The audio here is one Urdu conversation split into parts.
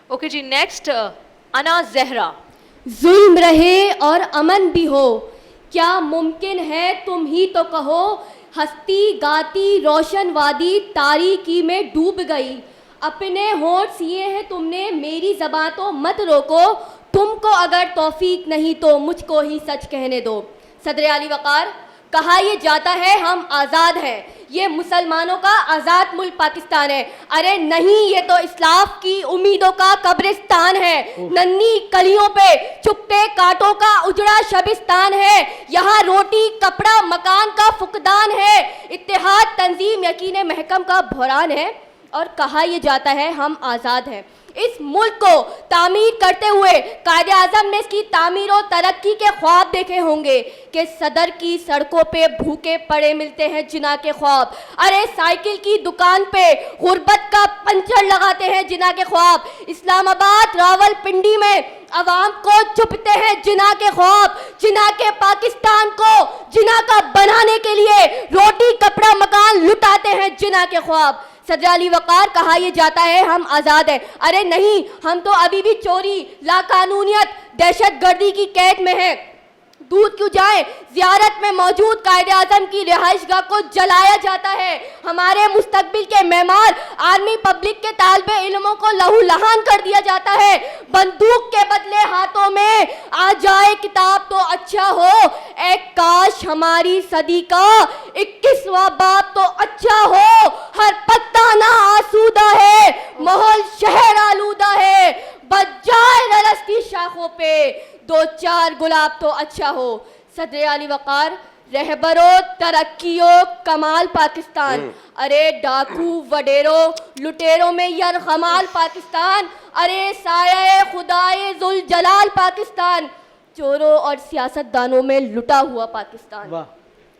اوکے جی، نیکسٹ انا زہرا. ظلم رہے اور امن بھی ہو، کیا ممکن ہے تم ہی تو کہو، ہستی گاتی روشن وادی تاریکی میں ڈوب گئی. اپنے ہونٹ سیے ہیں تم نے میری زباں تو مت روکو، تم کو اگر توفیق نہیں تو مجھ کو ہی سچ کہنے دو. صدر علی وقار، کہا یہ جاتا ہے ہم آزاد ہیں، یہ مسلمانوں کا آزاد ملک پاکستان ہے. ارے نہیں، یہ تو اسلاف کی امیدوں کا قبرستان ہے، ننھی کلیوں پہ چھپتے کانٹوں کا اجڑا شبستان ہے. یہاں روٹی کپڑا مکان کا فقدان ہے، اتحاد تنظیم یقین محکم کا بحران ہے. اور کہا یہ جاتا ہے ہم آزاد ہیں. اس ملک کو تعمیر کرتے ہوئے قائد اعظم نے اس کی تعمیر و ترقی کے خواب دیکھے ہوں گے کہ صدر کی سڑکوں پہ بھوکے پڑے ملتے ہیں جناح کے خواب. ارے سائیکل کی دکان پہ غربت کا پنچر لگاتے ہیں جناح کے خواب. اسلام آباد راول پنڈی میں عوام کو چھپتے ہیں جناح کے خواب. جناح کے پاکستان کو جناح کا بنانے کے لیے روٹی کپڑا مکان لٹاتے ہیں جناح کے خواب. صدر علی وقار، کہا یہ جاتا ہے ہم آزاد ہیں. ارے نہیں، ہم تو ابھی بھی چوری لاقانونیت دہشت گردی کی قید میں ہیں. دودھ کیوں جائیں، زیارت میں موجود قائد اعظم کی رہائش گاہ کو جلایا جاتا ہے. ہمارے مستقبل کے معمار آرمی پبلک کے طالب علموں کو لہو لہان کر دیا جاتا ہے. بندوق کے بدلے ہاتھوں میں آ جائے کتاب تو اچھا ہو. اے کاش ہماری صدی کا 21واں باب تو اچھا ہو. ہر پتا نہ آسودہ ہے، ماحول شہر آلودہ ہے. بچ جائے رلستی شاخوں پہ دو چار گلاب تو اچھا ہو. صدر علی وقار، رہبرو ترقیو کمال پاکستان. ارے ڈاکو وڈیرو لٹیروں میں یرغمال پاکستان. ارے سایہ خدائے ذوالجلال پاکستان. چوروں اور سیاست دانوں میں لٹا ہوا پاکستان.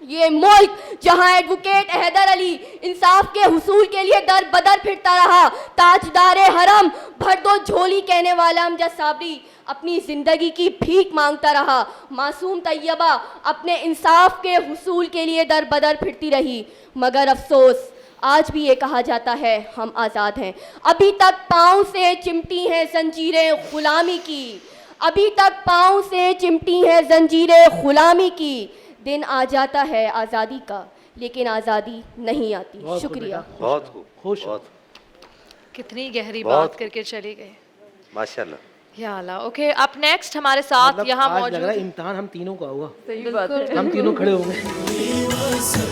یہ ملک جہاں ایڈوکیٹ حیدر علی انصاف کے حصول کے لیے در بدر پھرتا رہا، تاجدار حرم بھر دو جھولی کہنے والا امجد صابری اپنی زندگی کی بھیک مانگتا رہا، معصوم طیبہ اپنے انصاف کے حصول کے لیے در بدر پھرتی رہی. مگر افسوس آج بھی یہ کہا جاتا ہے ہم آزاد ہیں. ابھی تک پاؤں سے چمٹی ہیں زنجیریں غلامی کی، ابھی تک پاؤں سے چمٹی ہیں زنجیریں غلامی کی. دن آ جاتا ہے آزادی کا لیکن آزادی نہیں آتی. شکریہ. بہت خوش. کتنی گہری بات کر کے چلے گئے، ماشاءاللہ. یا اللہ. اوکے، اب نیکسٹ ہمارے ساتھ یہاں موجود، لگ رہا ہے امتحان ہم تینوں کا ہوا. صحیح بات ہے، ہم تینوں کھڑے ہوں گے.